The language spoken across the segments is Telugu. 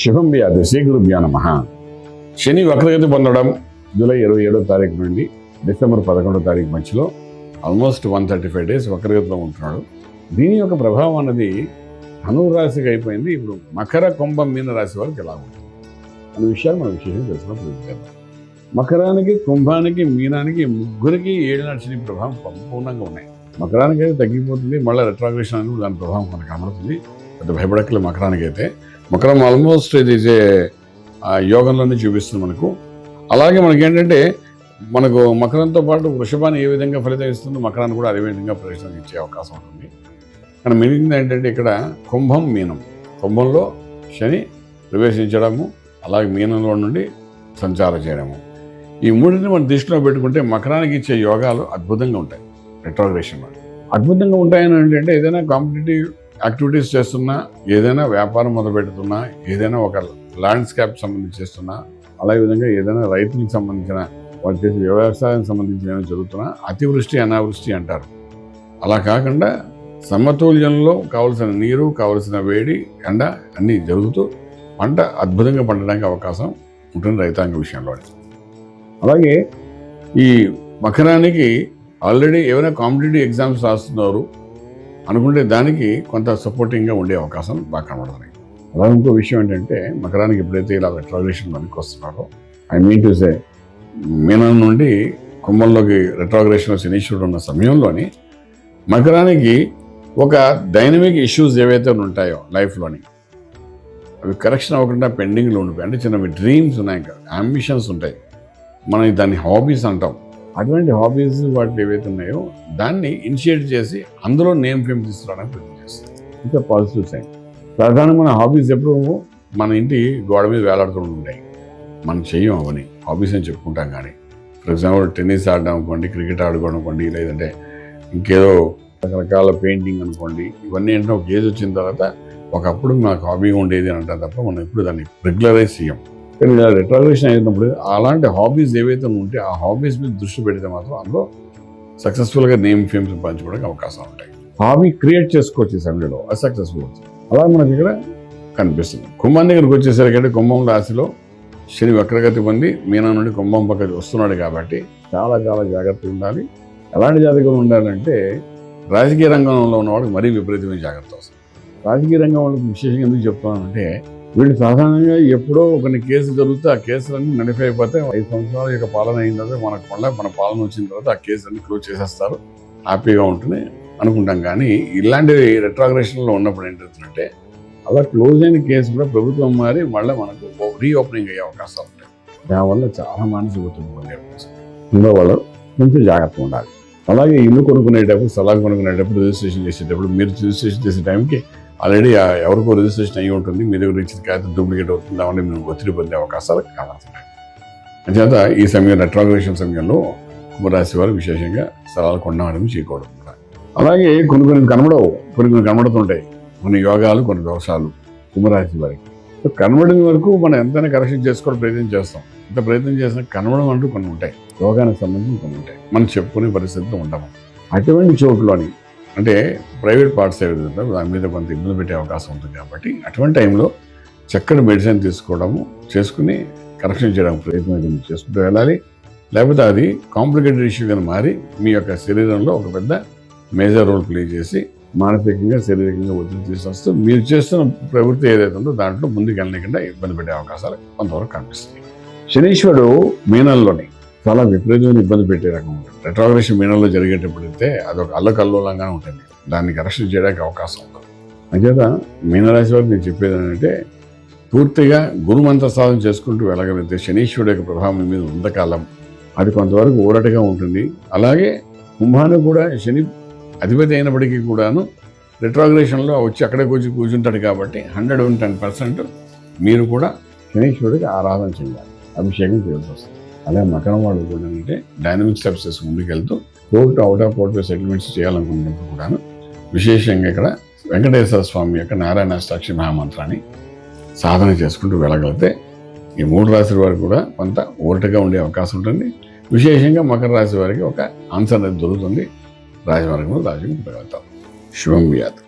శుభం వ్యాధి శ్రీ గురుభ్యో నమః. శని వక్రగతి పొందడం జూలై 27వ తారీఖు నుండి డిసెంబర్ 11వ తారీఖు మధ్యలో ఆల్మోస్ట్ 135 డేస్ వక్రగతిలో ఉంటున్నాడు. దీని యొక్క ప్రభావం అన్నది ధనురాశికి అయిపోయింది. ఇప్పుడు మకర, కుంభం, మీన రాశి వారికి ఎలా ఉంటుంది అనే విషయాలు మనం విశేషంగా తెలుసుకున్న ప్రయత్నం. మకరానికి, కుంభానికి, మీనానికి ముగ్గురికి ఏళ్ళనాటి శని ప్రభావం సంపూర్ణంగా ఉన్నాయి. మకరానికి అయితే తగ్గిపోతుంది, మళ్ళీ రెట్రాగ్రేషన్ అనేది దాని ప్రభావం మనకు కనబడుతుంది. పెద్ద భయపడక్కలే మకరానికి అయితే. మకరం ఆల్మోస్ట్ ఇది యోగంలోనే చూపిస్తుంది మనకు. అలాగే మనకేంటంటే మనకు మకరంతో పాటు వృషభాన్ని ఏ విధంగా ఫలితం ఇస్తుందో మకరాన్ని కూడా అదే విధంగా ప్రవేశం ఇచ్చే అవకాశం ఉంటుంది. కానీ మిగిలింది ఏంటంటే ఇక్కడ కుంభం, మీనం. కుంభంలో శని ప్రవేశించడము, అలాగే మీనంలో నుండి సంచారం చేయడము, ఈ మూడింటిని మనం దృష్టిలో పెట్టుకుంటే మకరానికి ఇచ్చే యోగాలు అద్భుతంగా ఉంటాయి. రెట్రోగ్రేషన్ అద్భుతంగా ఉంటాయని ఏంటంటే ఏదైనా కాంపిటేటివ్ యాక్టివిటీస్ చేస్తున్నా, ఏదైనా వ్యాపారం మొదలుపెడుతున్నా, ఏదైనా ఒక ల్యాండ్స్కేప్ సంబంధించి చేస్తున్నా, అలాగే విధంగా ఏదైనా రైతులకు సంబంధించిన వాళ్ళు చేసే వ్యవసాయానికి సంబంధించిన ఏమైనా జరుగుతున్నా అతివృష్టి అనావృష్టి అంటారు. అలా కాకుండా సమతుల్యంలో కావలసిన నీరు, కావలసిన వేడి, ఎండ అన్నీ జరుగుతూ పంట అద్భుతంగా పండడానికి అవకాశం ఉంటుంది రైతాంగ విషయంలో. అలాగే ఈ మకరానికి ఆల్రెడీ ఏమైనా కాంపిటేటివ్ ఎగ్జామ్స్ రాస్తున్నారు అనుకుంటే దానికి కొంత సపోర్టింగ్గా ఉండే అవకాశం బాగా కనబడుతుంది. అలాగే ఇంకో విషయం ఏంటంటే మకరానికి ఎప్పుడైతే ఇలా రెట్రోగ్రేషన్ మనకి వస్తున్నారో, ఐ మీన్ టు సే మీనం నుండి కుంభంలోకి రెట్రోగ్రేషన్ శనీశ్వరుడు ఉన్న సమయంలోని మకరానికి ఒక డైనమిక్ ఇష్యూస్ ఏవైతే ఉంటాయో లైఫ్లోని అవి కరెక్షన్ అవ్వకుండా పెండింగ్లో ఉండిపోయి, అంటే చిన్నవి డ్రీమ్స్ ఉన్నాయి, అంబిషన్స్ ఉంటాయి, మనం దాన్ని హాబీస్ అంటాం. అటువంటి హాబీస్ వాటి ఏవైతే ఉన్నాయో దాన్ని ఇనిషియేట్ చేసి అందులో నేమ్ ఫేమ్ తీసుకురావడానికి ప్రయత్నం చేస్తుంది. ఇంకా పాజిటివ్ సైన్. సాధారణంగా మన హాబీస్ ఎప్పుడు మన ఇంటి గోడ మీద వేలాడుతూ ఉంటాయి. మనం చెయ్యం అవని హాబీస్ అని చెప్పుకుంటాం. కానీ ఫర్ ఎగ్జాంపుల్ టెన్నిస్ ఆడడం అనుకోండి, క్రికెట్ ఆడుకోవడం అనుకోండి, లేదంటే ఇంకేదో రకరకాల పెయింటింగ్ అనుకోండి, ఇవన్నీ ఏంటంటే ఒక ఏజ్ వచ్చిన తర్వాత ఒకప్పుడు నాకు హాబీగా ఉండేది అని అంటారు తప్ప మనం ఎప్పుడు దాన్ని రెగ్యులరైజ్ చేయం. కానీ ఇలా రెట్రోగ్రేషన్ అయినప్పుడు అలాంటి హాబీస్ ఏవైతే ఉంటే ఆ హాబీస్ మీద దృష్టి పెడితే మాత్రం అందులో సక్సెస్ఫుల్గా నేమ్ ఫేమ్ సంపాదించుకోవడానికి అవకాశాలు ఉంటాయి. హాబీ క్రియేట్ చేసుకోవచ్చు ఈ సమయంలో, అది సక్సెస్ఫుల్ అవుతుంది. అలా మనకి ఇక్కడ కనిపిస్తుంది. కుంభం దగ్గరికి వచ్చేసరికి అంటే కుంభం రాశిలో శని వక్రగతి పొంది మీనం నుండి కుంభం పక్కకి వస్తున్నాడు కాబట్టి చాలా చాలా జాగ్రత్తగా ఉండాలి. ఎలాంటి జాగ్రత్తగా ఉండాలంటే రాజకీయ రంగంలో ఉన్నవాడికి మరీ విపరీతమైన జాగ్రత్త వస్తుంది. రాజకీయ రంగం వాళ్ళకి విశేషంగా ఎందుకు చెప్తున్నానంటే వీళ్ళు సాధారణంగా ఎప్పుడో కొన్ని కేసు జరుగుతూ ఆ కేసులన్నీ నడిఫై అయిపోతే 5 సంవత్సరాల యొక్క పాలన అయిన తర్వాత మనకు మళ్ళీ మన పాలన వచ్చిన తర్వాత ఆ కేసులన్నీ క్లోజ్ చేసేస్తారు, హ్యాపీగా ఉంటుంది అనుకుంటాం. కానీ ఇలాంటి రెట్రోగ్రేషన్లో ఉన్నప్పుడు ఏంటంటే అలా క్లోజ్ అయిన కేసు కూడా ప్రభుత్వం మారి మళ్ళీ మనకు రీఓపెనింగ్ అయ్యే అవకాశాలు ఉంటాయి. దానివల్ల చాలా మానసిక ఒత్తిడి పొందే అవకాశం ఇందులో వాళ్ళు కొంచెం జాగ్రత్తగా ఉండాలి. అలాగే ఇల్లు కొనుక్కునేటప్పుడు, స్థలాలు కొనుక్కునేటప్పుడు, రిజిస్ట్రేషన్ చేసేటప్పుడు మీరు రిజిస్ట్రేషన్ చేసే టైంకి ఆల్రెడీ ఎవరికో రిజిస్ట్రేషన్ అయ్యి ఉంటుంది, మీ దగ్గర ఇచ్చిన కాగితం డూప్లికేట్ అవుతుంది, అవన్నీ మేము ఒత్తిడి పొందే అవకాశాలు కనబడుతున్నాయి. అంచేత ఈ సమయం రెట్రోగ్రేషన్ సమయంలో కుంభరాశి వారు విశేషంగా స్థలాలు కొనడం చేయకూడదు. అలాగే కొన్ని కనబడవు, కొన్ని కనబడుతుంటాయి, కొన్ని యోగాలు, కొన్ని దోషాలు కుంభరాశి వారికి. సో కనబడిన వరకు మనం ఎంతైనా కరెక్షన్ చేసుకోవడం ప్రయత్నం చేస్తాం. ఎంత ప్రయత్నం చేసినా కనబడం అంటూ కొన్ని ఉంటాయి, యోగానికి సంబంధించి కొన్ని ఉంటాయి, మనం చెప్పుకునే పరిస్థితిలో ఉంటాము. అటువంటి చోట్లోని అంటే ప్రైవేట్ పార్ట్స్ ఏదైతే దాని మీద కొంత ఇబ్బంది పెట్టే అవకాశం ఉంటుంది. కాబట్టి అటువంటి టైంలో చక్కటి మెడిసిన్ తీసుకోవడము, చేసుకుని కరెక్షన్ చేయడానికి ప్రయత్నం చేసుకుంటూ వెళ్ళాలి. లేకపోతే అది కాంప్లికేటెడ్ ఇష్యూగా మారి మీ యొక్క శరీరంలో ఒక పెద్ద మేజర్ రోల్ ప్లే చేసి మానసికంగా, శారీరకంగా ఒత్తిడి తీసుకొస్తూ మీరు చేస్తున్న ప్రవృత్తి ఏదైతే ఉందో దాంట్లో ముందుకు వెళ్ళకుండా ఇబ్బంది పెట్టే అవకాశాలు కొంతవరకు కనిపిస్తుంది. శనీశ్వరుడు మీనంలోని చాలా విపరీతమైన ఇబ్బంది పెట్టే రకం ఉంటుంది. రెట్రోగ్రేషన్ మీనంలో జరిగేటప్పుడైతే అదొక అల్లకల్లోలంగానే ఉంటుంది, దాన్ని కరెక్షన్ చేయడానికి అవకాశం ఉంటుంది. అంచేత మీనరాశి వారికి నేను చెప్పేది ఏంటంటే పూర్తిగా గురుమంత్ర సాధన చేసుకుంటూ వెళ్ళగలిగితే శనీశ్వరుడు యొక్క ప్రభావం మీద ఉందకాలం అది కొంతవరకు ఊరటగా ఉంటుంది. అలాగే కుంభాన్ని కూడా శని అధిపతి అయినప్పటికీ కూడాను రెట్రోగ్రేషన్లో వచ్చి అక్కడికి వచ్చి కూర్చుంటాడు కాబట్టి 110% మీరు కూడా శనీశ్వరుడికి ఆరాధన చేయాలి, అభిషేకం చేయాల్సి వస్తుంది. అలాగే మకరం వాళ్ళు కూడా అంటే డైనమిక్ స్టెప్స్ ముందుకెళ్తూ court, out of court settlements చేయాలనుకున్నప్పుడు కూడాను విశేషంగా ఇక్కడ వెంకటేశ్వర స్వామి యొక్క నారాయణాష్టాక్షి మహామంత్రాన్ని సాధన చేసుకుంటూ వెళ్ళగలిగితే ఈ 3 రాశుల వారికి కూడా కొంత ఊరటగా ఉండే అవకాశం ఉంటుంది. విశేషంగా మకర రాశి వారికి ఒక ఆన్సర్ అనేది దొరుకుతుంది, రాజమార్గంలో రాజుకు ఉండగలుగుతాం. శుభం వ్యాధి.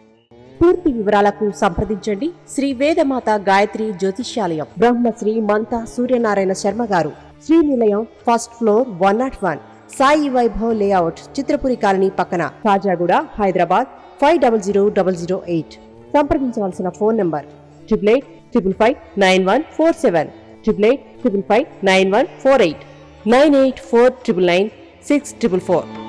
పూర్తి వివరాలకు సంప్రదించండి శ్రీ వేదమాత గాయత్రి జ్యోతిష్యాలయం, బ్రహ్మశ్రీ మంతా సూర్యనారాయణ శర్మ గారు, Srinilayam, first floor, 101, Sai Vaibhav layout, Chitrapuri colony పక్కన, కాజాగూడ, హైదరాబాద్ 500008. సంప్రదించవలసిన ఫోన్ నంబర్ 8855559147, 8855559148, 9849996644.